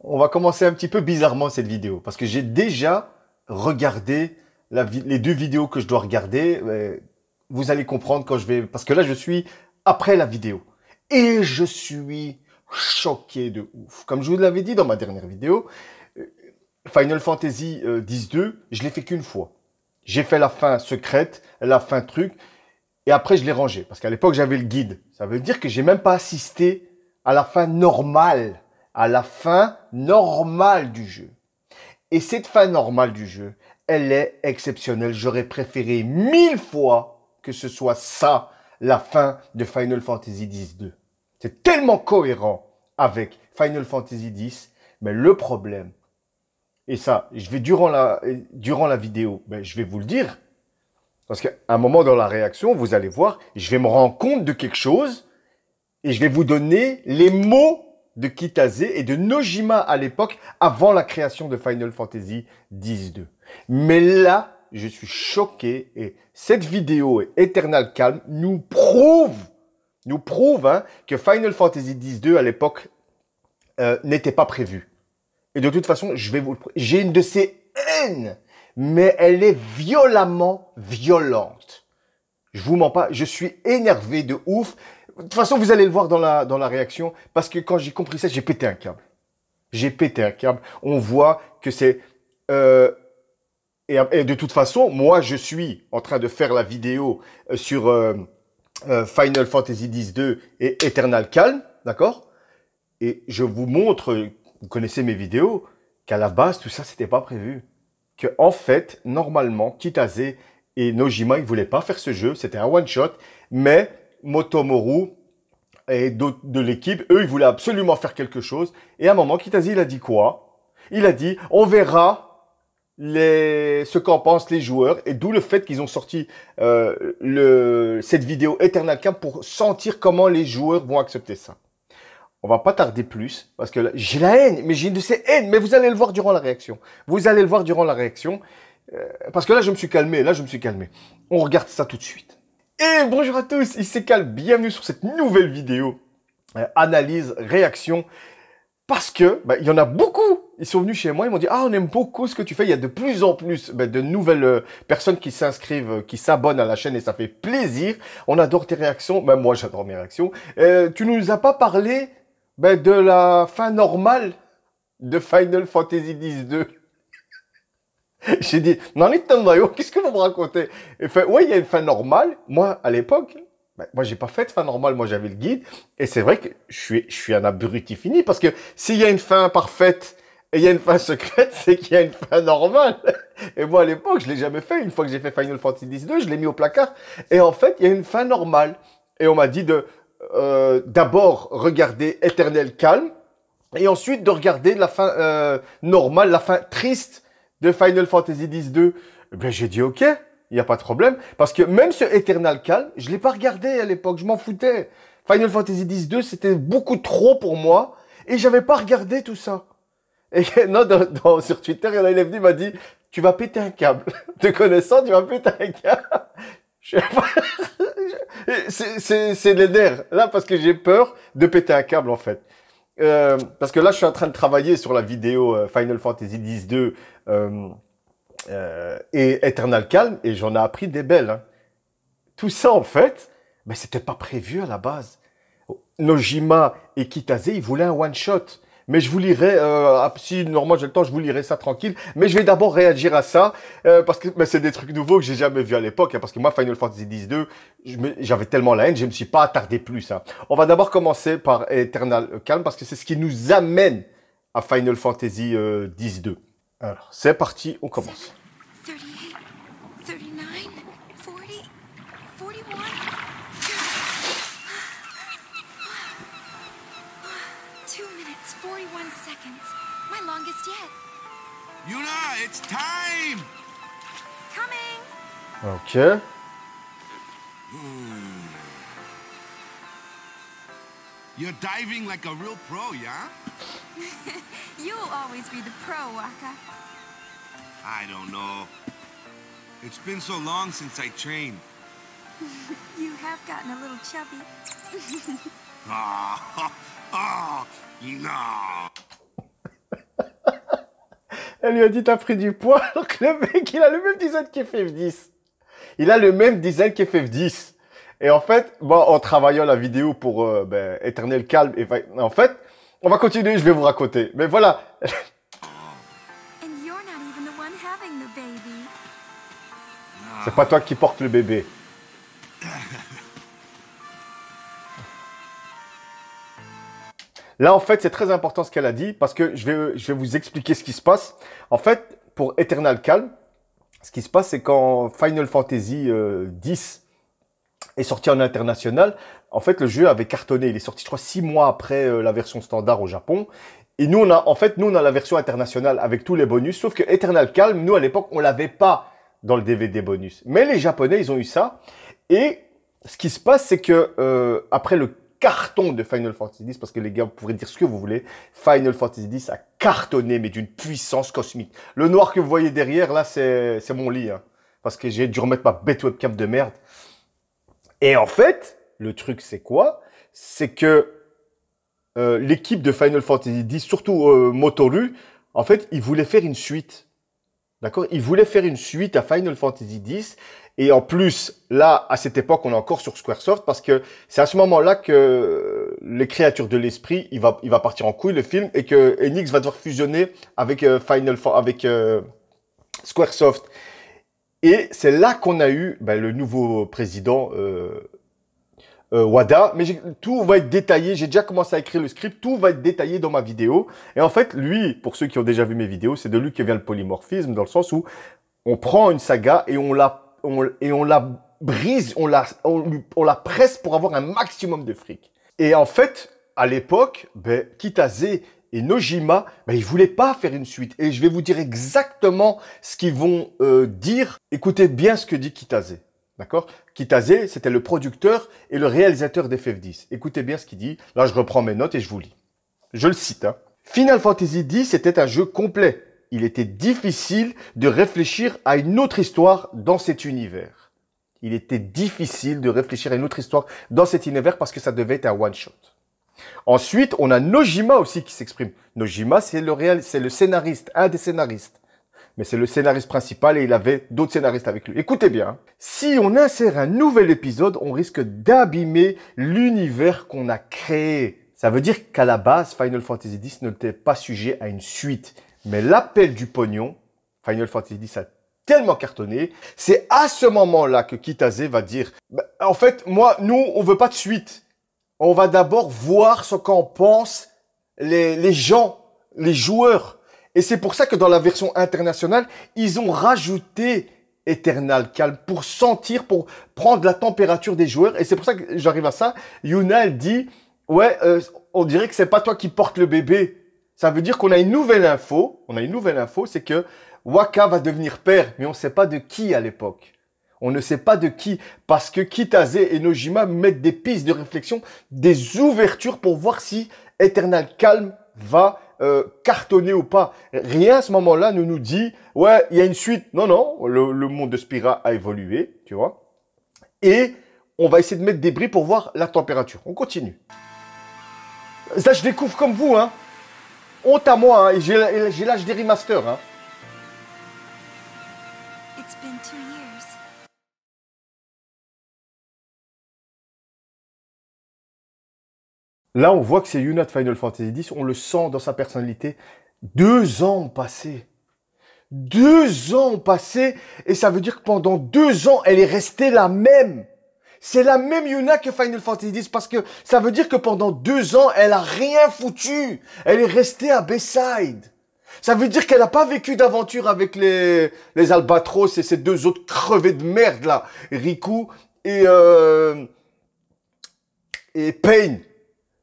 On va commencer un petit peu bizarrement cette vidéo parce que j'ai déjà regardé les deux vidéos que je dois regarder. Vous allez comprendre quand je vais... Parce que là, je suis après la vidéo. Et je suis choqué de ouf. Comme je vous l'avais dit dans ma dernière vidéo, euh, Final Fantasy X-2, je l'ai fait qu'une fois. J'ai fait la fin secrète, la fin truc, et après je l'ai rangé. Parce qu'à l'époque, j'avais le guide. Ça veut dire que j'ai même pas assisté à la fin normale. À la fin normale du jeu. Et cette fin normale du jeu, elle est exceptionnelle. J'aurais préféré 1000 fois que ce soit ça, la fin de Final Fantasy X-2. C'est tellement cohérent avec Final Fantasy X, mais le problème, et ça, je vais durant la vidéo, ben, je vais vous le dire, parce qu'à un moment dans la réaction, vous allez voir, je vais me rendre compte de quelque chose et je vais vous donner les mots de Kitase et de Nojima à l'époque, avant la création de Final Fantasy X-2. Mais là, je suis choqué et cette vidéo Eternal Calm nous prouve hein, que Final Fantasy X-2 à l'époque n'était pas prévu. Et de toute façon, j'ai une de ces haines, mais elle est violemment violente. Je vous mens pas, je suis énervé de ouf. De toute façon, vous allez le voir dans la réaction, parce que quand j'ai compris ça, j'ai pété un câble. J'ai pété un câble. On voit que c'est... et de toute façon, moi, je suis en train de faire la vidéo sur Final Fantasy X-2 et Eternal Calm, d'accord? Et je vous montre, vous connaissez mes vidéos, qu'à la base, tout ça, c'était pas prévu. Que en fait, normalement, Kitase et Nojima, ils voulaient pas faire ce jeu, c'était un one-shot, mais Motomoru et d'autres de l'équipe, eux, ils voulaient absolument faire quelque chose. Et à un moment, Kitase, il a dit quoi? Il a dit, on verra ce qu'en pensent les joueurs, et d'où le fait qu'ils ont sorti cette vidéo Eternal Camp pour sentir comment les joueurs vont accepter ça. On va pas tarder plus, parce que j'ai la haine, mais j'ai une de ces haines, mais vous allez le voir durant la réaction. Vous allez le voir durant la réaction, parce que là, je me suis calmé, On regarde ça tout de suite. Et bonjour à tous, ici Cal, bienvenue sur cette nouvelle vidéo, analyse, réaction, parce que, il y en a beaucoup, ils sont venus chez moi, ils m'ont dit, ah, on aime beaucoup ce que tu fais, il y a de plus en plus de nouvelles personnes qui s'inscrivent, qui s'abonnent à la chaîne, et ça fait plaisir, on adore tes réactions, même moi j'adore mes réactions. Tu nous as pas parlé de la fin normale de Final Fantasy X-2. J'ai dit, non, qu'est-ce que vous me racontez? Il fait, ouais, il y a une fin normale. Moi, à l'époque, moi, j'ai pas fait de fin normale. Moi, j'avais le guide. Et c'est vrai que je suis un abruti fini. Parce que s'il y a une fin parfaite et il y a une fin secrète, c'est qu'il y a une fin normale. Et moi, à l'époque, je l'ai jamais fait. Une fois que j'ai fait Final Fantasy X-2, je l'ai mis au placard. Et en fait, il y a une fin normale. Et on m'a dit d'abord regarder Eternal Calm. Et ensuite de regarder la fin normale, la fin triste de Final Fantasy X-2. Ben, j'ai dit ok, il n'y a pas de problème. Parce que même ce Eternal Calm, je ne l'ai pas regardé à l'époque, je m'en foutais. Final Fantasy X-2, c'était beaucoup trop pour moi. Et j'avais pas regardé tout ça. Et non, sur Twitter, il y en a un élève qui m'a dit, tu vas péter un câble. Te connaissant, tu vas péter un câble. C'est les nerfs. Là, parce que j'ai peur de péter un câble, en fait. Parce que là, je suis en train de travailler sur la vidéo Final Fantasy X-2 et Eternal Calm, et j'en ai appris des belles. Hein. Tout ça, en fait, mais c'était pas prévu à la base. Nojima et Kitase, ils voulaient un one-shot. Mais je vous lirai, si normalement j'ai le temps, je vous lirai ça tranquille. Mais je vais d'abord réagir à ça, parce que c'est des trucs nouveaux que j'ai jamais vus à l'époque. Hein, parce que moi, Final Fantasy X-2, j'avais tellement la haine, je ne me suis pas attardé plus. Hein. On va d'abord commencer par Eternal Calm, parce que c'est ce qui nous amène à Final Fantasy X-2. Alors, c'est parti, on commence. 38, 39, 40, 41. 2 minutes, 41 seconds. My longest yet. Yuna, it's time! Coming! Ok. You're diving like a real pro, yeah? You'll always be the pro, Waka. I don't know. It's been so long since I trained. You have gotten a little chubby. Ah, oh, no. Elle lui a dit, t'as pris du poids, alors que le mec, il a le même design qu'FF10. Il a le même design qu'FF10. Et en fait, bon, en travaillant la vidéo pour Éternel Calme, en fait, on va continuer, je vais vous raconter. Mais voilà. And you're not even the one having the baby. C'est pas toi qui portes le bébé. Là, en fait, c'est très important ce qu'elle a dit parce que je vais vous expliquer ce qui se passe. En fait, pour Eternal Calm, ce qui se passe, c'est quand Final Fantasy X est sorti en international, en fait, le jeu avait cartonné. Il est sorti, je crois, 6 mois après la version standard au Japon. Et nous, on a la version internationale avec tous les bonus. Sauf que Eternal Calm, nous, à l'époque, on l'avait pas dans le DVD bonus. Mais les Japonais, ils ont eu ça. Et ce qui se passe, c'est que après le carton de Final Fantasy X, parce que les gars, vous pourrez dire ce que vous voulez, Final Fantasy X a cartonné, mais d'une puissance cosmique. Le noir que vous voyez derrière, là, c'est mon lit, hein, parce que j'ai dû remettre ma bête webcam de merde. Et en fait, le truc, c'est quoi? C'est que l'équipe de Final Fantasy X, surtout Motoru, en fait, ils voulaient faire une suite. D'accord? Ils voulaient faire une suite à Final Fantasy X. Et en plus, là, à cette époque, on est encore sur Squaresoft parce que c'est à ce moment-là que les créatures de l'esprit, il va partir en couille, le film, et que Enix va devoir fusionner avec Squaresoft. Et c'est là qu'on a eu le nouveau président Wada. Mais tout va être détaillé. J'ai déjà commencé à écrire le script. Tout va être détaillé dans ma vidéo. Et en fait, lui, pour ceux qui ont déjà vu mes vidéos, c'est de lui que vient le polymorphisme, dans le sens où on prend une saga et on la brise, on la presse pour avoir un maximum de fric. Et en fait, à l'époque, Kitase et Nojima, ils voulaient pas faire une suite. Et je vais vous dire exactement ce qu'ils vont dire. Écoutez bien ce que dit Kitase. D'accord? Kitase, c'était le producteur et le réalisateur d'FF10. Écoutez bien ce qu'il dit. Là, je reprends mes notes et je vous lis. Je le cite. Hein. Final Fantasy X était un jeu complet. Il était difficile de réfléchir à une autre histoire dans cet univers. Il était difficile de réfléchir à une autre histoire dans cet univers parce que ça devait être un one-shot. Ensuite, on a Nojima aussi qui s'exprime. Nojima, c'est le scénariste, un des scénaristes. Mais c'est le scénariste principal et il avait d'autres scénaristes avec lui. Écoutez bien, si on insère un nouvel épisode, on risque d'abîmer l'univers qu'on a créé. Ça veut dire qu'à la base, Final Fantasy X n'était pas sujet à une suite. Mais l'appel du pognon, Final Fantasy X a tellement cartonné, c'est à ce moment-là que Kitase va dire, en fait, nous, on veut pas de suite. On va d'abord voir ce qu'en pensent les gens, les joueurs. Et c'est pour ça que dans la version internationale, ils ont rajouté Eternal Calm pour prendre la température des joueurs. Et c'est pour ça que j'arrive à ça. Yuna, elle dit, ouais, on dirait que c'est pas toi qui portes le bébé. Ça veut dire qu'on a une nouvelle info. On a une nouvelle info, c'est que Wakka va devenir père, mais on ne sait pas de qui à l'époque. On ne sait pas de qui, parce que Kitase et Nojima mettent des pistes de réflexion, des ouvertures pour voir si Eternal Calm va cartonner ou pas. Rien à ce moment-là ne nous dit, ouais, il y a une suite. Non, non, le monde de Spira a évolué, tu vois. Et on va essayer de mettre des bris pour voir la température. On continue. Ça, je découvre comme vous, hein. Honte à moi, hein. Et j'ai l'âge des remasters, hein. It's been 2 years. Là, on voit que c'est Yuna de Final Fantasy X. On le sent dans sa personnalité. 2 ans ont passé. 2 ans ont passé. Et ça veut dire que pendant 2 ans, elle est restée la même. C'est la même Yuna que Final Fantasy X. Parce que ça veut dire que pendant 2 ans, elle a rien foutu. Elle est restée à Bayside. Ça veut dire qu'elle n'a pas vécu d'aventure avec les Albatros et ces 2 autres crevés de merde là. Riku et Pain.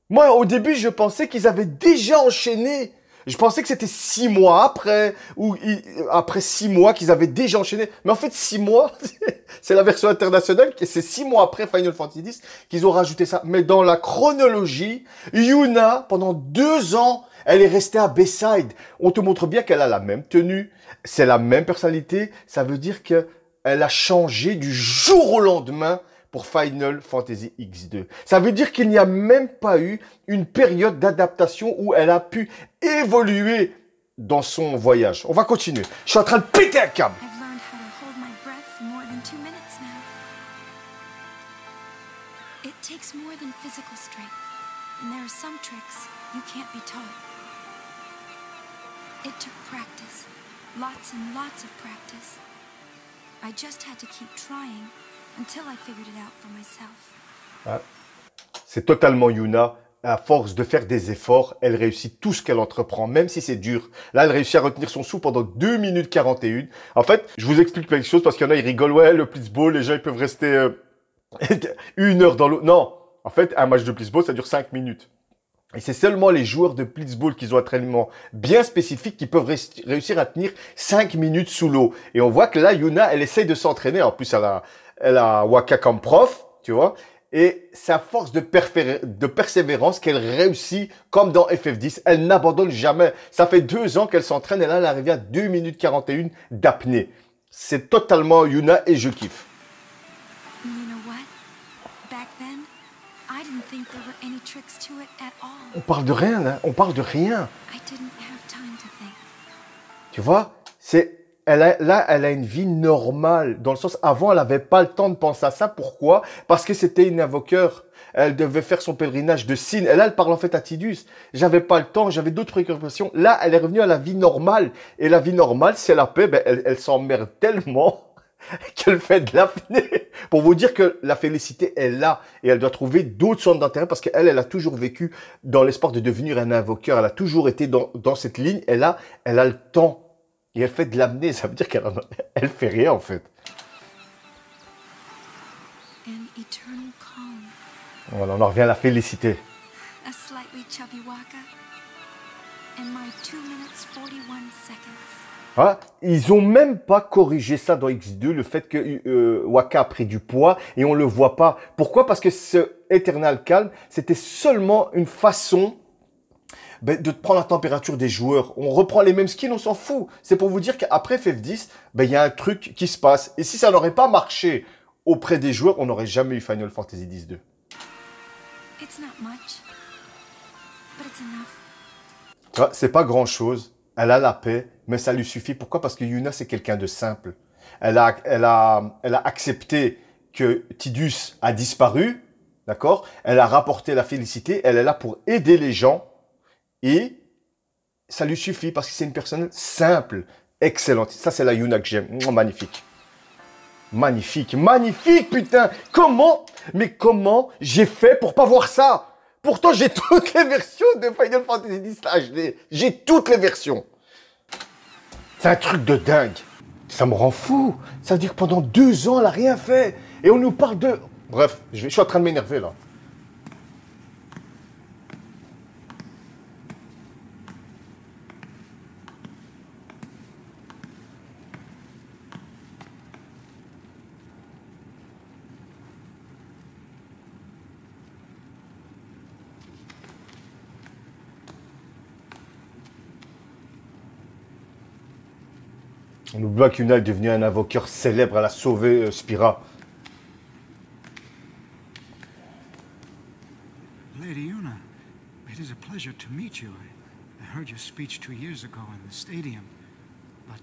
Moi, au début, je pensais qu'ils avaient déjà enchaîné. Je pensais que c'était 6 mois après, ou après 6 mois qu'ils avaient déjà enchaîné. Mais en fait, 6 mois, c'est la version internationale, et c'est 6 mois après Final Fantasy X qu'ils ont rajouté ça. Mais dans la chronologie, Yuna, pendant 2 ans, elle est restée à Bayside. On te montre bien qu'elle a la même tenue, c'est la même personnalité. Ça veut dire qu'elle a changé du jour au lendemain pour Final Fantasy X2. Ça veut dire qu'il n'y a même pas eu une période d'adaptation où elle a pu évoluer dans son voyage. On va continuer. Je suis en train de péter un câble. I've learned how to hold my breath for more than 2 minutes now. It takes more than physical strength, and there are some tricks you can't be taught. It took practice, lots and lots of practice. I just had to keep trying until I figured it out for myself. Ouais. C'est totalement Yuna. À force de faire des efforts, elle réussit tout ce qu'elle entreprend, même si c'est dur. Là, elle réussit à retenir son souffle pendant 2 minutes 41. En fait, je vous explique quelque chose parce qu'il y en a, ils rigolent. Ouais, le blitzball, les gens, ils peuvent rester 1 heure dans l'eau. Non, en fait, un match de blitzball, ça dure 5 minutes. Et c'est seulement les joueurs de blitzball qui ont un entraînement bien spécifique qui peuvent réussir à tenir 5 minutes sous l'eau. Et on voit que là, Yuna, elle essaye de s'entraîner. En plus, elle a Waka comme prof, tu vois. Et c'est à force de persévérance qu'elle réussit, comme dans FF10. Elle n'abandonne jamais. Ça fait 2 ans qu'elle s'entraîne et là, elle est arrivée à 2 minutes 41 d'apnée. C'est totalement Yuna et je kiffe. You know what? Back then, I didn't think there were any tricks to it at all. On parle de rien, là. On parle de rien. I didn't have time to think. Tu vois, elle a une vie normale. Dans le sens, avant, elle n'avait pas le temps de penser à ça. Pourquoi? Parce que c'était une invoqueur. Elle devait faire son pèlerinage de Sin. Et là, elle parle en fait à Tidus. J'avais pas le temps, j'avais d'autres préoccupations. Là, elle est revenue à la vie normale. Et la vie normale, c'est la paix. Ben, elle s'emmerde tellement qu'elle fait de l'apnée. Pour vous dire que la félicité est là. Et elle doit trouver d'autres centres d'intérêt parce qu'elle, elle a toujours vécu dans l'espoir de devenir un invoqueur. Elle a toujours été dans cette ligne. Et là, elle a le temps. Et elle fait de l'apnée, ça veut dire qu'elle fait rien en fait. An eternal calm. Voilà, on en revient à la félicité. A slightly chubby Waka. And my 2 minutes 41 seconds. Ah, ils ont même pas corrigé ça dans X2, le fait que Waka a pris du poids et on le voit pas. Pourquoi? Parce que ce Eternal Calm, c'était seulement une façon de prendre la température des joueurs. On reprend les mêmes skins, on s'en fout. C'est pour vous dire qu'après FF10, il y a un truc qui se passe. Et si ça n'aurait pas marché auprès des joueurs, on n'aurait jamais eu Final Fantasy X-2. It's not much, but it's enough. Tu vois, c'est pas grand-chose. Elle a la paix, mais ça lui suffit. Pourquoi? Parce que Yuna, c'est quelqu'un de simple. Elle a accepté que Tidus a disparu, d'accord? Elle a rapporté la félicité. Elle est là pour aider les gens. Et ça lui suffit parce que c'est une personne simple, excellente. Ça, c'est la Yuna que j'aime. Magnifique. Magnifique, magnifique, putain. Comment j'ai fait pour pas voir ça? Pourtant, j'ai toutes les versions de Final Fantasy X HD. J'ai toutes les versions. C'est un truc de dingue. Ça me rend fou. Ça veut dire que pendant 2 ans, elle a rien fait. Et on nous parle de... Bref, je suis en train de m'énerver, là. On oublie pas qu'Yuna est devenue un invoqueur célèbre. Elle a sauvé Spira. Lady Yuna, it is a pleasure to meet you. I heard your speech 2 years ago in the stadium, but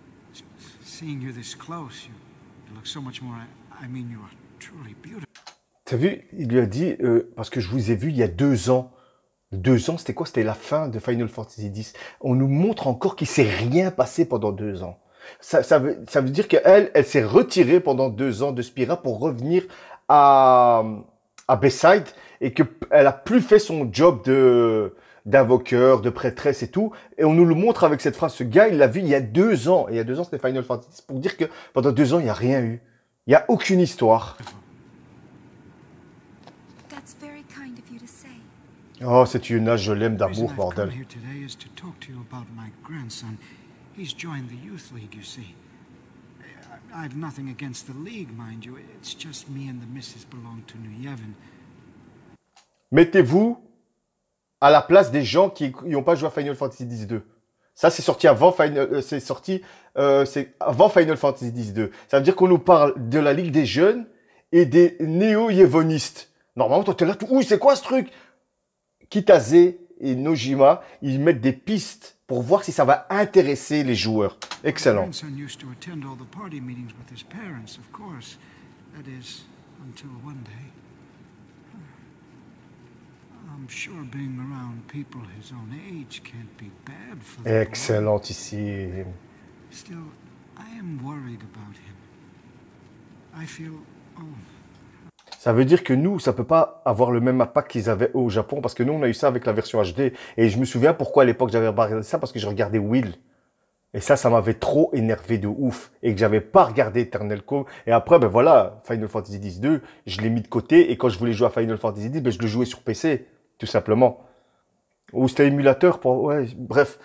seeing you this close, you look so much more. I mean, you are truly beautiful. T'as vu, il lui a dit, parce que je vous ai vu il y a 2 ans. 2 ans, c'était quoi? C'était la fin de Final Fantasy X. On nous montre encore qu'il s'est rien passé pendant 2 ans. Ça veut dire qu'elle s'est retirée pendant 2 ans de Spira pour revenir à Bayside et qu'elle a plus fait son job d'invoqueur, de prêtresse et tout. Et on nous le montre avec cette phrase. Ce gars, il l'a vu il y a 2 ans. Et il y a 2 ans, c'était Final Fantasy. Pour dire que pendant 2 ans, il n'y a rien eu. Il n'y a aucune histoire. That's very kind of you to say. Oh, c'est Yuna, je l'aime The reason d'amour, I've bordel. come here today is to talk to you about my grandson. He's joined the youth league, you see. I've nothing against the league, mind you. It's just me and the missus belong to New Yevon. Mettez-vous à la place des gens qui n'ont pas joué à Final Fantasy X-2. Ça, c'est sorti avant avant Final Fantasy X-2. Ça veut dire qu'on nous parle de la Ligue des jeunes et des néo-yévonistes. Normalement, toi, t'es là, oui, c'est quoi ce truc? Kitase et Nojima, ils mettent des pistes pour voir si ça va intéresser les joueurs. Excellent. My grandson used to attend all the party meetings with his parents, of course. That is, until one day. I'm sure being around people his own age can't be bad for the boy. Excellentissime. Still, I am worried about him. I feel, oh, Ça veut dire que nous, ça peut pas avoir le même impact qu'ils avaient au Japon, parce que nous, on a eu ça avec la version HD. Et je me souviens pourquoi à l'époque j'avais regardé ça, parce que je regardais Will. Et ça m'avait trop énervé de ouf. Et que j'avais pas regardé Eternal Cove. Et après, ben voilà, Final Fantasy X-2, je l'ai mis de côté. Et quand je voulais jouer à Final Fantasy X, ben je le jouais sur PC, tout simplement. Ou c'était émulateur pour... Ouais, bref.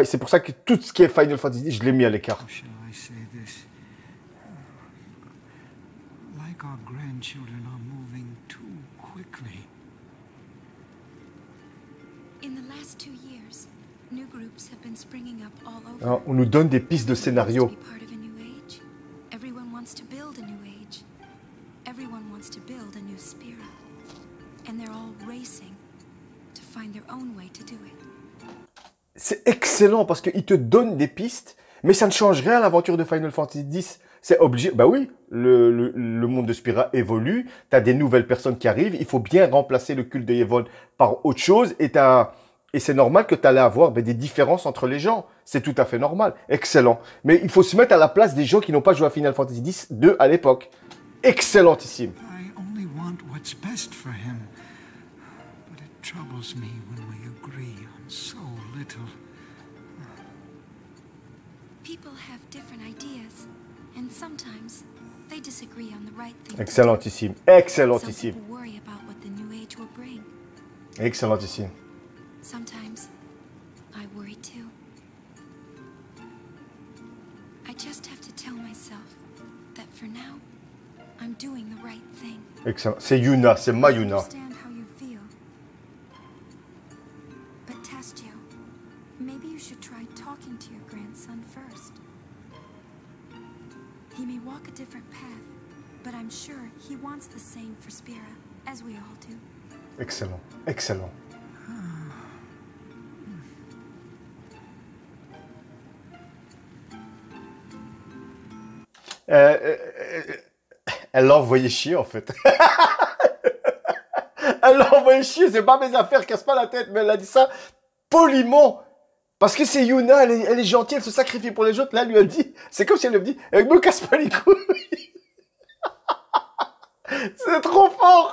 C'est pour ça que tout ce qui est Final Fantasy X, je l'ai mis à l'écart. how shall I say this? Like our grandchildren are moving too quickly. In the last 2 years, new groups have been springing up all over. Alors, on nous donne des pistes de scénario. Everyone wants to be part of a new age. Everyone wants to build a new age. Everyone wants to build a new Spira. And they're all racing to find their own way to do it. C'est excellent parce qu'il te donne des pistes, mais ça ne change rien à l'aventure de Final Fantasy X. C'est obligé. Bah oui, le monde de Spira évolue. Tu as des nouvelles personnes qui arrivent. Il faut bien remplacer le culte de Yevon par autre chose. Et c'est normal que tu allais avoir des différences entre les gens. C'est tout à fait normal. Excellent. Mais il faut se mettre à la place des gens qui n'ont pas joué à Final Fantasy X-2 à l'époque. Excellentissime. I only want what's best for him. But it troubles me when we agree on so little. People have different ideas, and sometimes they disagree on the right thing. Excellentissime. Some Excellentissime. people worry about what the new age will bring. Excellentissime. Sometimes I worry too. I just have to tell myself that for now, I'm doing the right thing. Excellent. C'est Yuna. C'est ma I Yuna. understand how you feel. But Tastio, maybe you should try talking to your grandson first. He may walk a different path, but I'm sure he wants the same for Spira, as we all do. Excellent. Excellent. Elle l'a envoyé chier, en fait. Elle l'a envoyé chier, c'est pas mes affaires, casse pas la tête, mais elle a dit ça poliment. Parce que c'est Yuna, elle est gentille, elle se sacrifie pour les autres. Là, elle lui a dit, c'est comme si elle lui dit, me casse pas les couilles. C'est trop fort.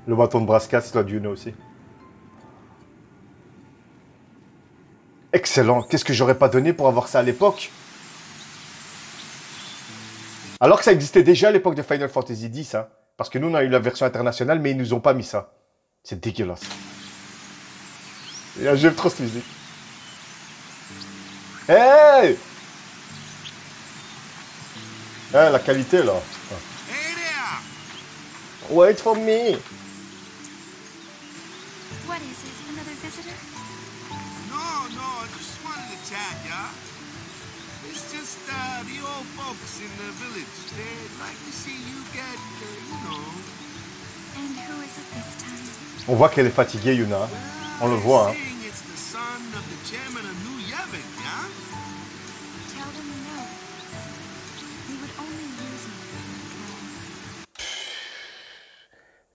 Le bâton de Braska, c'est toi de Yuna aussi. Excellent. Qu'est-ce que j'aurais pas donné pour avoir ça à l'époque? Alors que ça existait déjà à l'époque de Final Fantasy X, hein. Parce que nous, on a eu la version internationale, mais ils nous ont pas mis ça. C'est dégueulasse. J'aime trop cette musique. Hey! Ah, la qualité, là. Hey there! Wait for me. What is it? Another visitor? No, I just wanted to chat, yeah? It's just the old folks in the village. They'd like to see you get, you know. And who is it this time? On voit qu'elle est fatiguée, Yuna. On le voit, hein. Saying it's the son of the chairman of New Yevon, yeah? Tell them no. He would only use me.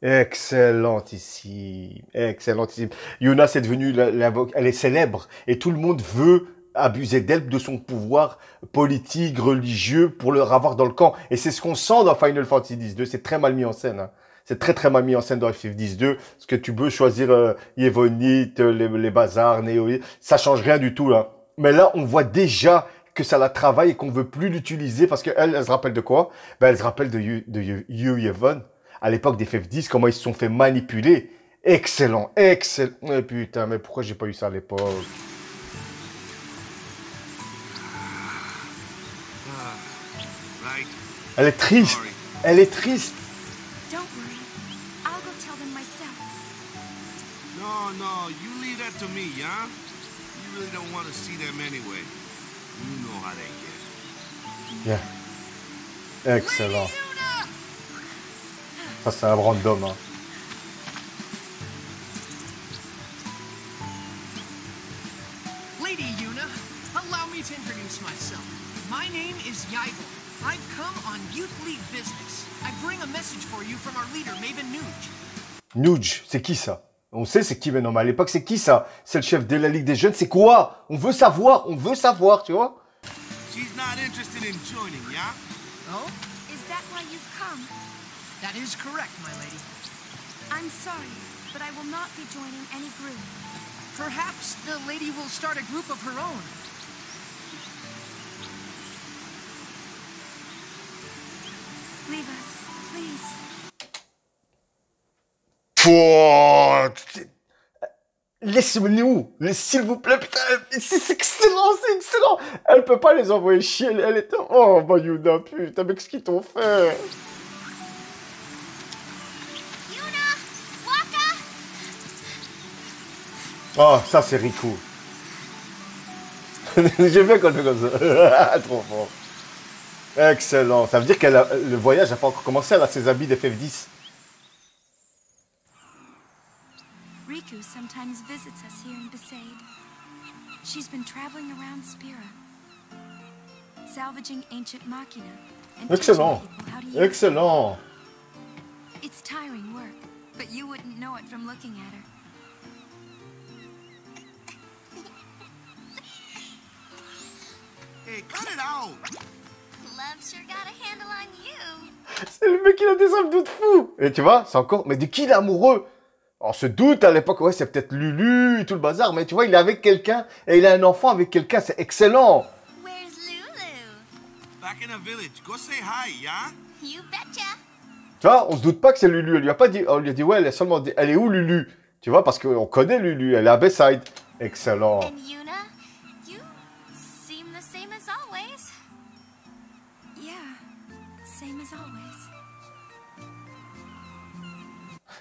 Excellentissime. Excellentissime. Yuna, c'est devenu elle est célèbre. Et tout le monde veut abuser d'elle, de son pouvoir politique, religieux, pour le avoir dans le camp. Et c'est ce qu'on sent dans Final Fantasy X-2. C'est très mal mis en scène, hein. C'est très très mal mis en scène dans FF10-2, parce que tu peux choisir Yevonite, les bazars, Néo, ça change rien du tout là. Mais là, on voit déjà que ça la travaille et qu'on veut plus l'utiliser, parce qu'elle se rappelle de quoi? Ben, elle se rappelle de Yevon, à l'époque des FF10, comment ils se sont fait manipuler. Excellent, excellent. Mais putain, mais pourquoi j'ai pas eu ça à l'époque? Right? Elle est triste, elle est triste. Don't worry. I'll go tell them myself. No, you leave that to me, yeah? You really don't want to see them anyway. You know how they get. Yeah. Excellent. Ça, c'est un random. Hein. Lady Yuna, allow me to introduce myself. My name is Yaigel. I've come on Youth League business. I bring a message for you from our leader, Maven Nuge. Nuge, c'est qui ça? On sait c'est qui maintenant, mais à l'époque, c'est qui ça? C'est le chef de la Ligue des Jeunes, c'est quoi? On veut savoir, tu vois? She's not interested in joining, yeah? Oh? Is that why you've come? That is correct, my lady. I'm sorry, but I will not be joining any group. Perhaps the lady will start a group of her own. Leave us, please. Laissez-nous, s'il vous plaît, putain, c'est excellent, c'est excellent. Elle peut pas les envoyer chier, elle est... Oh, bah Yuna, putain, mais qu'est-ce qu'ils t'ont fait? Yuna! Waka! Oh, ça c'est Riku. J'ai bien qu'on le fait comme ça. Trop fort. Excellent. Ça veut dire que le voyage n'a pas encore commencé, elle a ses habits d'FF10. Riku sometimes visits us here in Besaid. She's been traveling around Spira, salvaging ancient machina and Excellent. teaching people how to use them. Excellent. It's tiring work, but you wouldn't know it from looking at her. Hey, cut it out! Love sure got a handle on you. C'est le mec, il a des abdos de fou. Et tu vois, c'est encore... Mais de qui il est amoureux? On se doute à l'époque, ouais, c'est peut-être Lulu et tout le bazar, mais tu vois, il est avec quelqu'un et il a un enfant avec quelqu'un, c'est excellent. Where's Lulu? Back in the village. Go say hi, yeah? You betcha. Tu vois, on se doute pas que c'est Lulu. Elle lui a pas dit, on lui a dit, ouais, elle a seulement dit, elle est où Lulu? Tu vois, parce qu'on connaît Lulu, elle est à Bayside. Excellent. And Yuna, you seem the same as always. Yeah, same as always.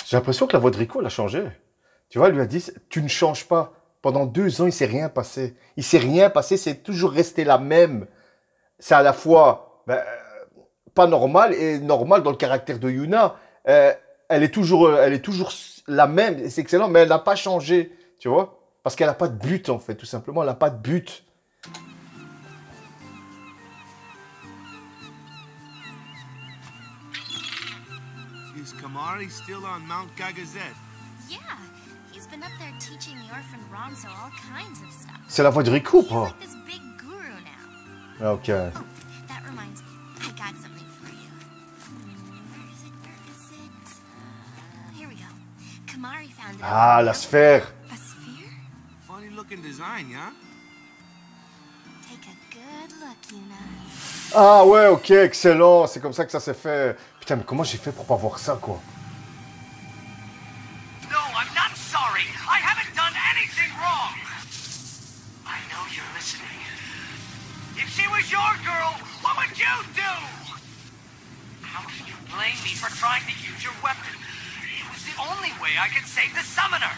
J'ai l'impression que la voix de Rico, elle a changé. Tu vois, elle lui a dit, tu ne changes pas. Pendant 2 ans, il s'est rien passé. Il s'est rien passé, c'est toujours resté la même. C'est à la fois pas normal et normal dans le caractère de Yuna. Elle est toujours la même, c'est excellent, mais elle n'a pas changé, tu vois. Parce qu'elle n'a pas de but, en fait, tout simplement. Elle n'a pas de but. Is Kamari still on Mount Gagazet? Yeah, he's been up there teaching the orphan Ronso all kinds of stuff. C'est la voix de Rico, He's pas? like this big guru now. Ah, ok. Oh, that reminds me, I got something for you. Where is it? Where is it? Here we go. Kamari found it. Ah, la sphère. A sphere? Funny looking design, yeah? Take a good look, Yuna. Ah ouais, ok, excellent. C'est comme ça que ça s'est fait. Putain, mais comment j'ai fait pour pas voir ça, quoi? No, I'm not sorry. I haven't done anything wrong. I know you're listening. If she was your girl, what would you do? How can you blame me for trying to use your weapon? It was the only way I could save the summoner.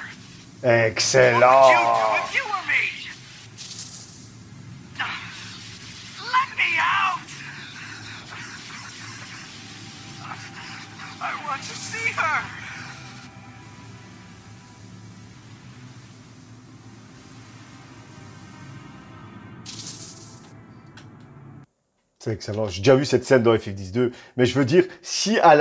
What would you Excellent. do if you were me? Let me out! I want to see her! C'est excellent. J'ai déjà vu cette scène dans FF10-2. Mais je veux dire, si à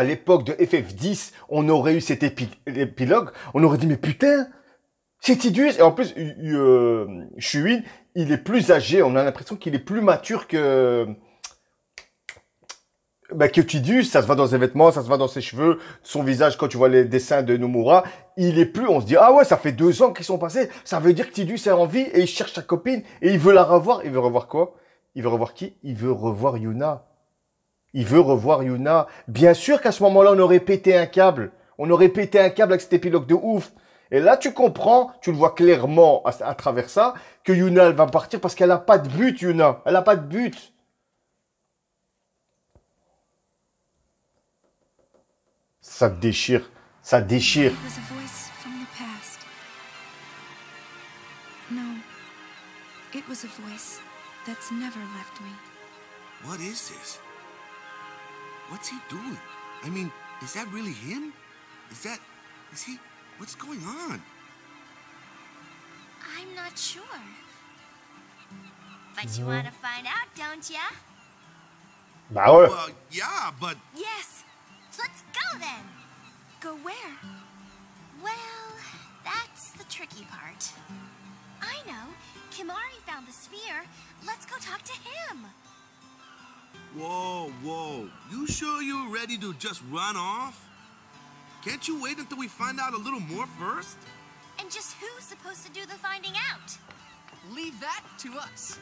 l'époque de FF10, on aurait eu cet épilogue, on aurait dit, mais putain, c'est Tidus. Et en plus, Shuin, il est plus âgé. On a l'impression qu'il est plus mature que Tidus. Ça se voit dans ses vêtements, ça se voit dans ses cheveux, son visage, quand tu vois les dessins de Nomura. Il est plus, on se dit, ah ouais, ça fait 2 ans qu'ils sont passés. Ça veut dire que Tidus est en vie et il cherche sa copine et il veut la revoir. Il veut revoir quoi? Il veut revoir qui? Il veut revoir Yuna. Il veut revoir Yuna. Bien sûr qu'à ce moment-là, on aurait pété un câble. On aurait pété un câble avec cet épilogue de ouf. Et là, tu comprends, tu le vois clairement à travers ça, que Yuna, elle va partir parce qu'elle n'a pas de but, Yuna. Elle n'a pas de but. Ça déchire. Ça déchire. It was a voice from the past. No, it was a voice that's never left me. What is this? What's he doing? I mean, is that really him? Is he, what's going on? I'm not sure. But you want to find out, don't ya? Bah ouais. Well, yeah, but Yes. Let's go then. Go where? Well, that's the tricky part. I know. Kimari found the sphere. Let's go talk to him. whoa. You sure you're ready to just run off? Can't you wait until we find out a little more first? And just who's supposed to do the finding out? Leave that to us.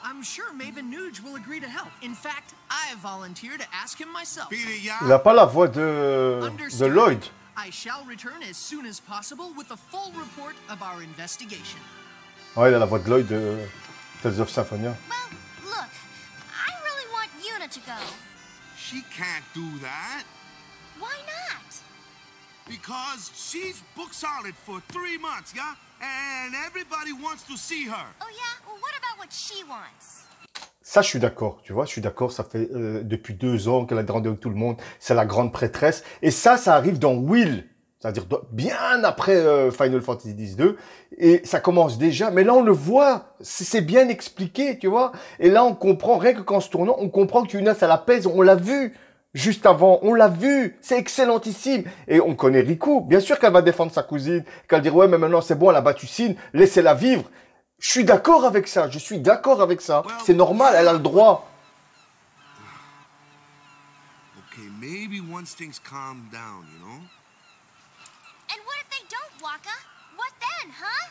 I'm sure Maven Nuge will agree to help. In fact, I volunteer to ask him myself. Peter, yeah? Il a pas la voix de Lloyd. I shall return as soon as possible with a full report of our investigation. Ouais, il a la voix de Lloyd de Tales of Symphonia. Well, look. I really want Yuna to go. She can't do that. Why not? Because she's book solid for 3 months, yeah? And everybody wants to see her. Oh yeah? Well, what about what she wants? Ça, je suis d'accord, tu vois, je suis d'accord, ça fait depuis 2 ans qu'elle a grandi avec tout le monde, c'est la grande prêtresse, et ça arrive dans Will, c'est-à-dire bien après Final Fantasy X-2, et ça commence déjà, mais là on le voit, c'est bien expliqué, tu vois, et là on comprend, rien que qu'en se tournant, on comprend que Yuna, ça la pèse, on l'a vu, juste avant, on l'a vu, c'est excellentissime, et on connaît Riku, bien sûr qu'elle va défendre sa cousine, qu'elle va dire, ouais, mais maintenant c'est bon, elle a battu Sin, laissez-la vivre. Je suis d'accord avec ça, je suis d'accord avec ça. C'est normal, elle a le droit. Okay, maybe once things calm down, you know? And what if they don't, Waka? What then, huh?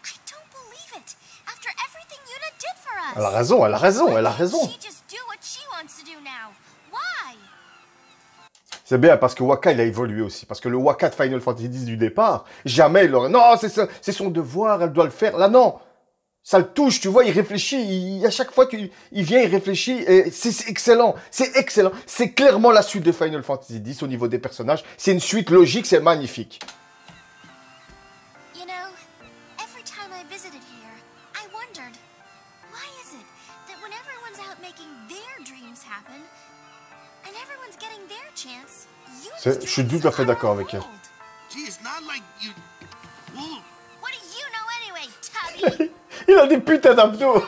I don't believe it. After everything Yuna did for us. Elle a raison, elle a raison, elle a raison. She just do what she wants to do now. Why? C'est bien parce que Waka, il a évolué aussi. Parce que le Waka de Final Fantasy X du départ, jamais il aurait... Non, c'est son devoir, elle doit le faire. Là, non. Ça le touche, tu vois, il réfléchit. À chaque fois qu'il vient, il réfléchit. Et c'est excellent. C'est excellent. C'est clairement la suite de Final Fantasy X au niveau des personnages. C'est une suite logique, c'est magnifique. You know, every time I visited here, I wondered, why is it that when everyone's out making their dreams happen, and everyone's getting their chance, Je suis tout à fait d'accord avec elle. Gee, it's not like you... Well, What do you know anyway, Tubby? Il a des putains d'abdos.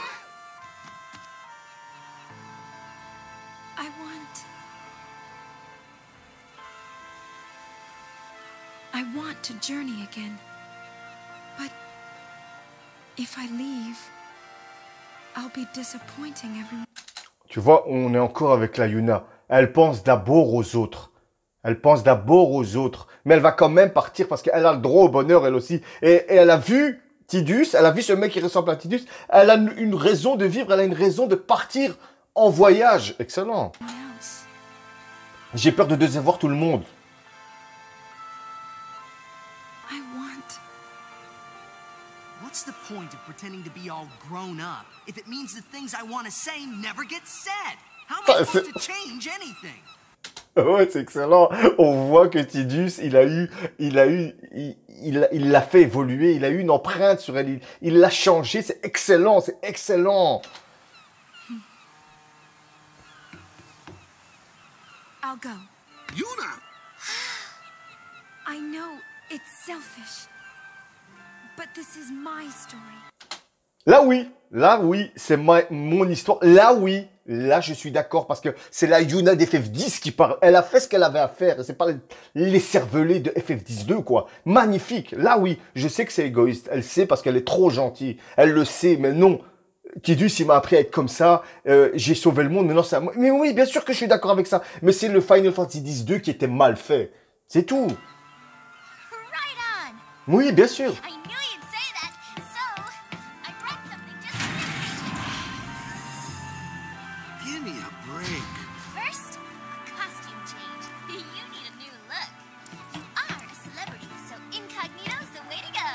I want to journey again. But if I leave, I'll be disappointing everyone. Tu vois, on est encore avec la Yuna. Elle pense d'abord aux autres. Elle pense d'abord aux autres. Mais elle va quand même partir parce qu'elle a le droit au bonheur, elle aussi. Et elle a vu Tidus, elle a vu ce mec qui ressemble à Tidus. Elle a une raison de vivre, elle a une raison de partir en voyage. Excellent. J'ai peur de décevoir tout le monde. What's the point of pretending to be all grown up if it means the things I want to say never get said? How am I supposed to change anything? Ouais, c'est excellent. On voit que Tidus, il l'a fait évoluer, il a eu une empreinte sur elle, il l'a changé, c'est excellent, c'est excellent. I'll go. Yuna! I know it's selfish, but this is my story. Là oui, c'est mon histoire. Là je suis d'accord parce que c'est la Yuna d'FF10 qui parle. Elle a fait ce qu'elle avait à faire. C'est pas les cervelés de FF10-2 quoi. Magnifique. Là oui, je sais que c'est égoïste. Elle sait parce qu'elle est trop gentille. Elle le sait, mais non. Tidus, il m'a appris à être comme ça. J'ai sauvé le monde. Maintenant c'est à moi. Mais oui, bien sûr que je suis d'accord avec ça. Mais c'est le Final Fantasy X-2 qui était mal fait. C'est tout. Right on. Oui, bien sûr. I knew you'd say that, so I brought something just for you. Give me a break. First, a costume change. You need a new look. You are a celebrity, so incognito's the way to go.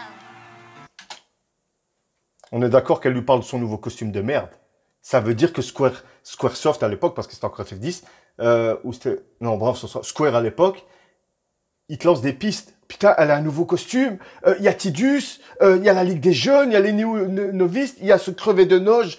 On est d'accord qu'elle lui parle de son nouveau costume de merde. Ça veut dire que Squaresoft à l'époque, parce que c'était encore FF10, ou c'était... Non, bref, Square à l'époque, il te lance des pistes putain, elle a un nouveau costume, il y a Tidus, il y a la Ligue des Jeunes, il y a les novices, il y a ce crevé de noge.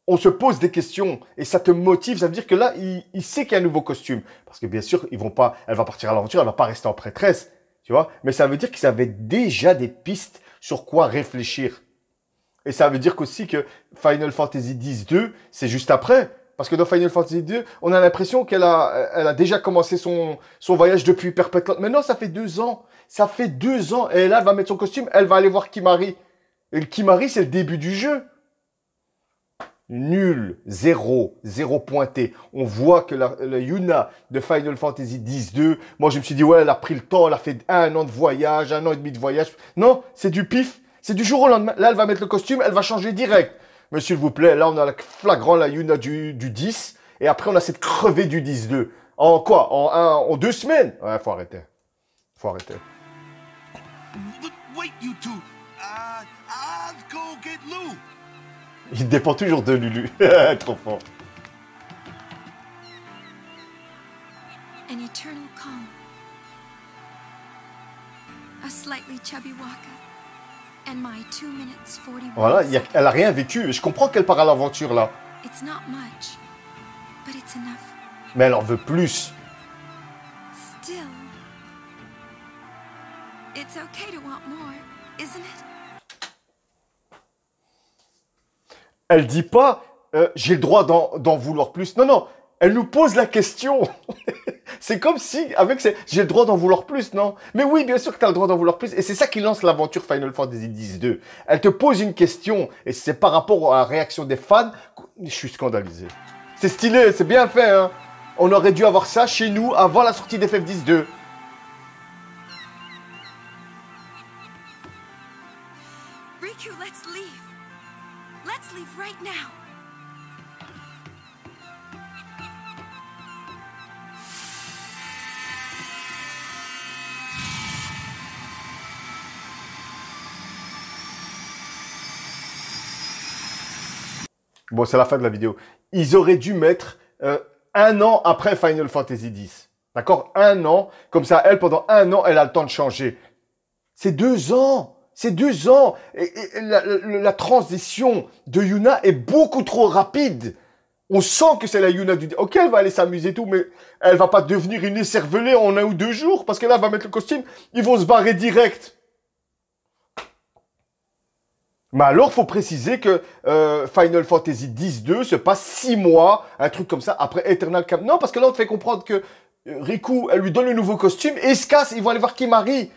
On se pose des questions et ça te motive, ça veut dire que là, il sait qu'il y a un nouveau costume. Parce que bien sûr, elle va partir à l'aventure, elle va pas rester en prêtresse, tu vois. Mais ça veut dire qu'ils avaient déjà des pistes sur quoi réfléchir. Et ça veut dire qu'aussi que Final Fantasy X-2, c'est juste après. Parce que dans Final Fantasy 2, on a l'impression qu'elle a déjà commencé son voyage depuis Perpetual. Mais non, ça fait 2 ans. Ça fait 2 ans. Et là, elle va mettre son costume, elle va aller voir Kimahri. Et le Kimahri, c'est le début du jeu. Nul, zéro pointé. On voit que la Yuna de Final Fantasy X-2, moi je me suis dit, ouais, elle a pris le temps, elle a fait 1 an de voyage, 1 an et demi de voyage. Non, c'est du pif, c'est du jour au lendemain. Là, elle va mettre le costume, elle va changer direct. Mais s'il vous plaît, là, on a la flagrant la Yuna du 10, et après, on a cette crevée du 10-2. En quoi? En 2 semaines? Ouais, faut arrêter. Faut arrêter. Wait, you two. I'll go get Lou. Il dépend toujours de Lulu. Trop fort. An eternal calm. A slightly chubby Waka. And my 2 minutes 41 Voilà, elle a rien vécu. Je comprends qu'elle part à l'aventure, là. It's not much, but it's enough. Mais elle en veut plus. Still, it's okay to want more, isn't it? Elle dit pas, j'ai le droit d'en vouloir plus. Non, non, elle nous pose la question. C'est comme si, avec j'ai le droit d'en vouloir plus, non? Mais oui, bien sûr que tu as le droit d'en vouloir plus. Et c'est ça qui lance l'aventure Final Fantasy X-2. Elle te pose une question, et c'est par rapport à la réaction des fans. Je suis scandalisé. C'est stylé, c'est bien fait, hein. On aurait dû avoir ça chez nous avant la sortie d'FF10-2. Riku, let's leave. Let's leave right now. Bon, c'est la fin de la vidéo. Ils auraient dû mettre 1 an après Final Fantasy X. D'accord? 1 an. Comme ça, elle, pendant 1 an, elle a le temps de changer. C'est 2 ans. C'est 2 ans. Et la transition de Yuna est beaucoup trop rapide. On sent que c'est la Yuna du... Ok, elle va aller s'amuser et tout, mais elle va pas devenir une écervelée en 1 ou 2 jours. Parce que là, elle va mettre le costume. Ils vont se barrer direct. Mais alors, faut préciser que Final Fantasy X-2 se passe 6 mois, un truc comme ça, après Eternal Camp. Non, parce que là, on te fait comprendre que Riku, elle lui donne le nouveau costume et ils se cassent, ils vont aller voir Kimahri.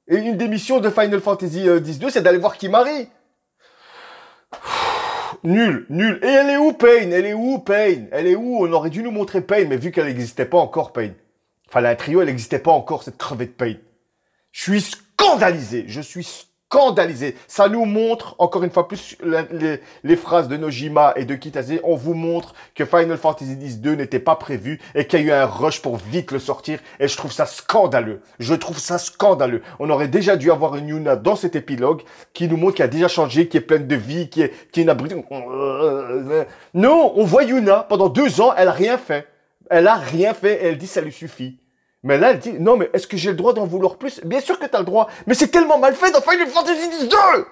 Et une des missions de Final Fantasy X-2, c'est d'aller voir Kimahri. Nul, nul. Et elle est où, Pain? Elle est où, Pain? Elle est où? On aurait dû nous montrer Pain, mais vu qu'elle n'existait pas encore, Pain. Fallait un trio, elle n'existait pas encore, cette crevée de Pain. Je suis scandalisé. Je suis scandalisé. Ça nous montre, encore une fois plus, les phrases de Nojima et de Kitase. On vous montre que Final Fantasy X-2 n'était pas prévu et qu'il y a eu un rush pour vite le sortir. Et je trouve ça scandaleux. Je trouve ça scandaleux. On aurait déjà dû avoir une Yuna dans cet épilogue qui nous montre qu'elle a déjà changé, qui est pleine de vie, qui est une abrutie. Non, on voit Yuna, pendant 2 ans, elle a rien fait. Elle a rien fait et elle dit ça lui suffit. Mais là, elle dit, non, mais est-ce que j'ai le droit d'en vouloir plus? Bien sûr que tu as le droit, mais c'est tellement mal fait dans Final Fantasy X-2!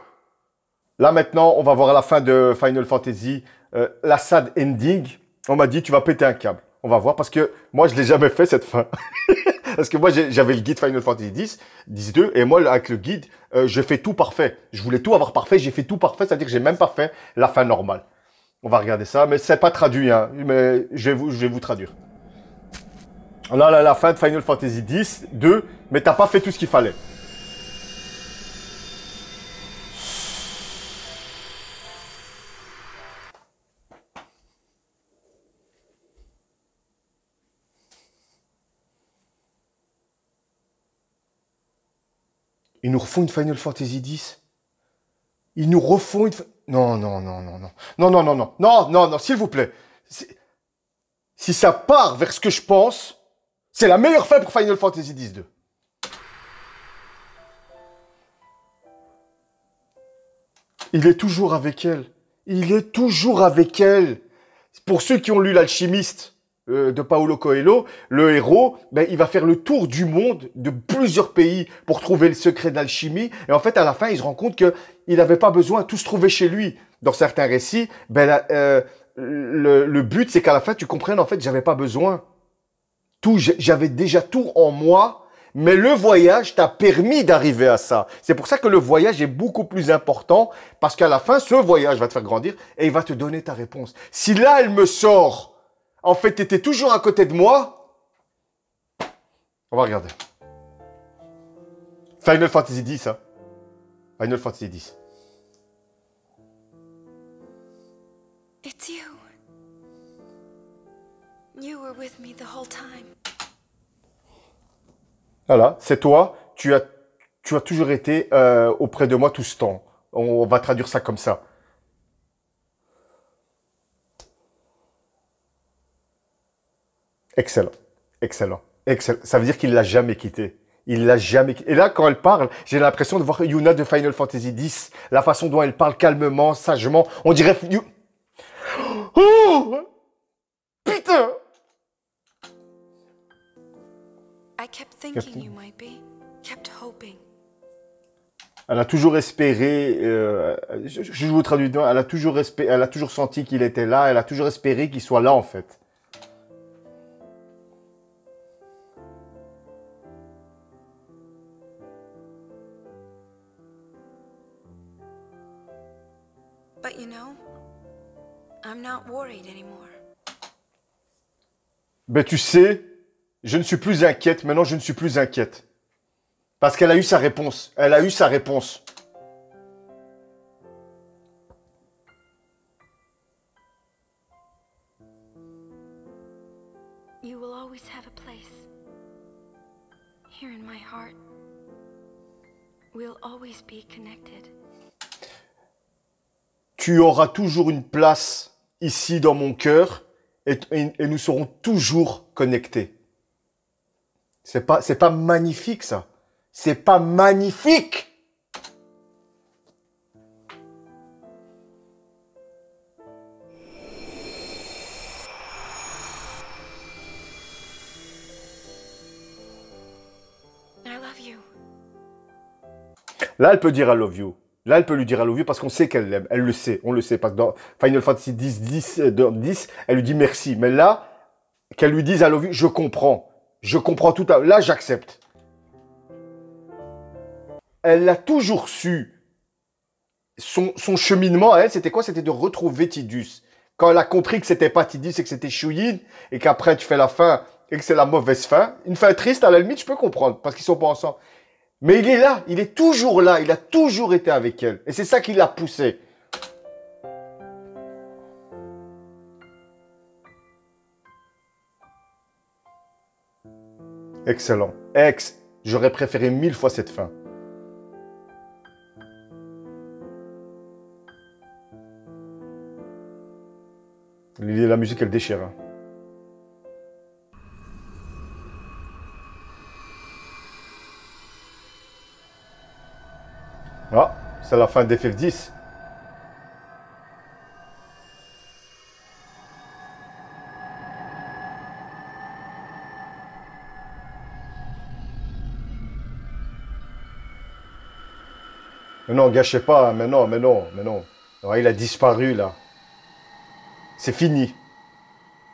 Là, maintenant, on va voir la fin de Final Fantasy, la sad ending. On m'a dit, tu vas péter un câble. On va voir, parce que moi, je l'ai jamais fait, cette fin. Parce que moi, j'avais le guide Final Fantasy X, 2, et moi, avec le guide, je fais tout parfait. Je voulais tout avoir parfait, j'ai fait tout parfait, c'est-à-dire que j'ai même pas fait la fin normale. On va regarder ça, mais c'est pas traduit, hein, mais je vais vous traduire. Là, la fin de Final Fantasy X, 2, mais t'as pas fait tout ce qu'il fallait. Ils nous refont une Final Fantasy X. Ils nous refont une... Non, non, non, non, non. Non, non, non, non. Non, non, non, s'il vous plaît. Si ça part vers ce que je pense... C'est la meilleure fin pour Final Fantasy X-2. Il est toujours avec elle. Il est toujours avec elle. Pour ceux qui ont lu L'Alchimiste, de Paulo Coelho, le héros, ben, il va faire le tour du monde, de plusieurs pays, pour trouver le secret d'alchimie. Et en fait, à la fin, il se rend compte qu'il n'avait pas besoin, tout se trouvait chez lui. Dans certains récits, ben, le but, c'est qu'à la fin, tu comprennes, en fait, j'avais pas besoin. J'avais déjà tout en moi, mais le voyage t'a permis d'arriver à ça. C'est pour ça que le voyage est beaucoup plus important, parce qu'à la fin, ce voyage va te faire grandir et il va te donner ta réponse. Si là, elle me sort, en fait, tu étais toujours à côté de moi, on va regarder. Final Fantasy X, hein. Final Fantasy X. It's you. You were with me the whole time. Voilà, c'est toi. Tu as toujours été auprès de moi tout ce temps. On va traduire ça comme ça. Excellent, excellent, excellent. Ça veut dire qu'il l'a jamais quitté. Il l'a jamais quitté. Et là, quand elle parle, j'ai l'impression de voir Yuna de Final Fantasy X. La façon dont elle parle calmement, sagement. On dirait... Oh! Putain! I kept thinking you might be. Kept hoping. Elle a toujours espéré, je vous traduis, elle a toujours senti qu'il était là, elle a toujours espéré qu'il soit là en fait. But you know, I'm not worried anymore. Ben tu sais, je ne suis plus inquiète, maintenant je ne suis plus inquiète. Parce qu'elle a eu sa réponse, elle a eu sa réponse. You will always have a place. Here in my heart. We'll always be connected. Tu auras toujours une place ici dans mon cœur et nous serons toujours connectés. C'est pas magnifique ça. C'est pas magnifique. I love you. Là, elle peut dire I love you. Là, elle peut lui dire I love you parce qu'on sait qu'elle l'aime. Elle le sait, on le sait. Parce que dans Final Fantasy 10, elle lui dit merci. Mais là, qu'elle lui dise I love you, je comprends. Je comprends tout à fait. Là, j'accepte. Elle a toujours su. Son cheminement à elle, c'était quoi? C'était de retrouver Tidus. Quand elle a compris que c'était pas Tidus et que c'était Shuyin, et qu'après tu fais la fin et que c'est la mauvaise fin, une fin triste, à la limite, je peux comprendre, parce qu'ils sont pas ensemble. Mais il est là, il est toujours là, il a toujours été avec elle. Et c'est ça qui l'a poussé. Excellent. J'aurais préféré 1000 fois cette fin. La musique, elle déchire. Hein. Ah, c'est la fin d'FF10. Mais non, gâchez pas, mais non. Ouais, il a disparu, là. C'est fini.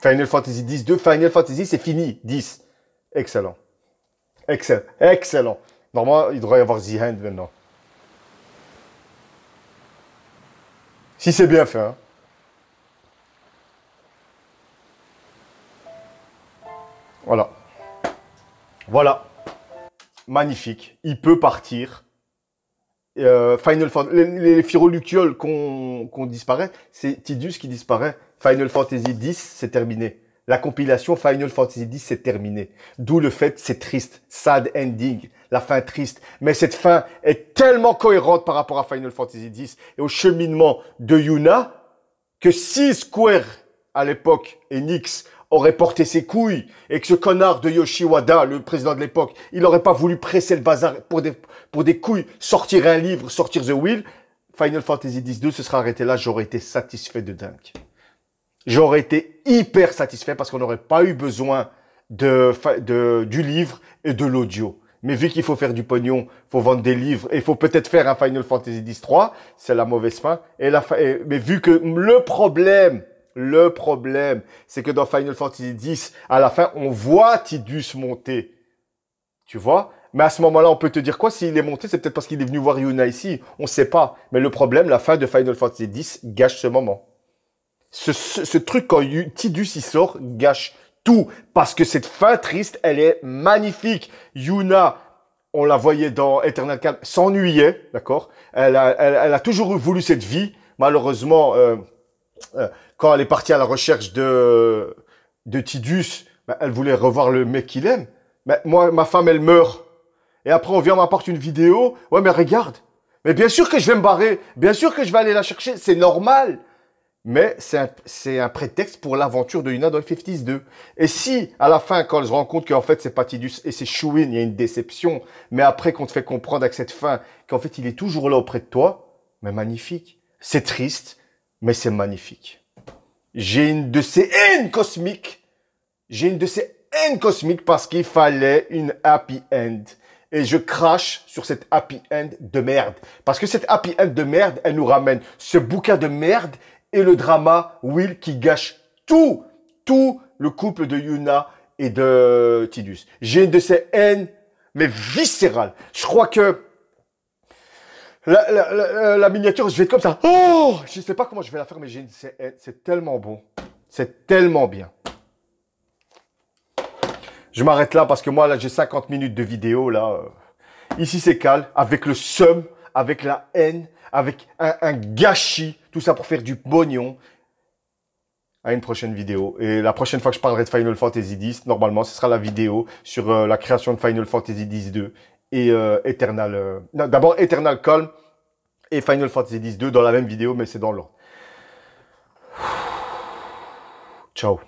Final Fantasy X, 2, Final Fantasy, c'est fini. 10. Excellent. Excellent. Normalement, il devrait y avoir The Hand maintenant. Si c'est bien fait, hein. Voilà. Voilà. Magnifique. Il peut partir. Final Fantasy, les Fyrolucioles qu'on disparaît, c'est Tidus qui disparaît. Final Fantasy X, c'est terminé. La compilation Final Fantasy X, c'est terminé. D'où le fait, c'est triste. Sad ending. La fin triste. Mais cette fin est tellement cohérente par rapport à Final Fantasy X et au cheminement de Yuna que si Square, à l'époque, et Nyx aurait porté ses couilles et que ce connard de Yoshi Wada, le président de l'époque, il n'aurait pas voulu presser le bazar pour des couilles, sortir un livre, sortir The Will, Final Fantasy X-2 se serait arrêté là, j'aurais été satisfait de dingue. j'aurais été hyper satisfait parce qu'on n'aurait pas eu besoin du livre et de l'audio. Mais vu qu'il faut faire du pognon, il faut vendre des livres et il faut peut-être faire un Final Fantasy X-3, c'est la mauvaise fin. Mais vu que le problème, c'est que dans Final Fantasy X, à la fin, on voit Tidus monter. Tu vois? Mais à ce moment-là, on peut te dire quoi? S'il est monté, c'est peut-être parce qu'il est venu voir Yuna ici. On ne sait pas. Mais le problème, la fin de Final Fantasy X gâche ce moment. Ce truc, quand Tidus y sort, gâche tout. Parce que cette fin triste, elle est magnifique. Yuna, on la voyait dans Eternal Calm, s'ennuyait, d'accord? Elle a toujours voulu cette vie. Malheureusement, quand elle est partie à la recherche de Tidus, ben, elle voulait revoir le mec qu'il aime. Mais moi, ma femme, elle meurt. Et après, on vient m'apporter une vidéo. Ouais, mais regarde. Mais bien sûr que je vais me barrer. Bien sûr que je vais aller la chercher. C'est normal. Mais c'est un prétexte pour l'aventure de Yuna dans FF10 2. Et si, à la fin, quand elle se rend compte qu'en fait, c'est pas Tidus et c'est Shuin, il y a une déception. Mais après, qu'on te fait comprendre avec cette fin qu'en fait, il est toujours là auprès de toi. Mais magnifique. C'est triste, mais c'est magnifique. J'ai une de ces haines cosmiques. J'ai une de ces haines cosmiques parce qu'il fallait une happy end. Et je crache sur cette happy end de merde. Parce que cette happy end de merde, elle nous ramène ce bouquin de merde et le drama Will qui gâche tout le couple de Yuna et de Tidus. J'ai une de ces haines, mais viscérales. Je crois que la miniature, je vais être comme ça. Oh, je sais pas comment je vais la faire, mais j'ai une de ces haines. C'est tellement bon. C'est tellement bien. Je m'arrête là parce que moi, là, j'ai 50 minutes de vidéo, là. Ici, c'est calme, avec le seum, avec la haine, avec un gâchis, tout ça pour faire du pognon. À une prochaine vidéo. Et la prochaine fois que je parlerai de Final Fantasy X, normalement, ce sera la vidéo sur la création de Final Fantasy X-2 et Eternal... non, d'abord Eternal Calm et Final Fantasy X-2 dans la même vidéo, mais c'est dans l'ordre. Ciao.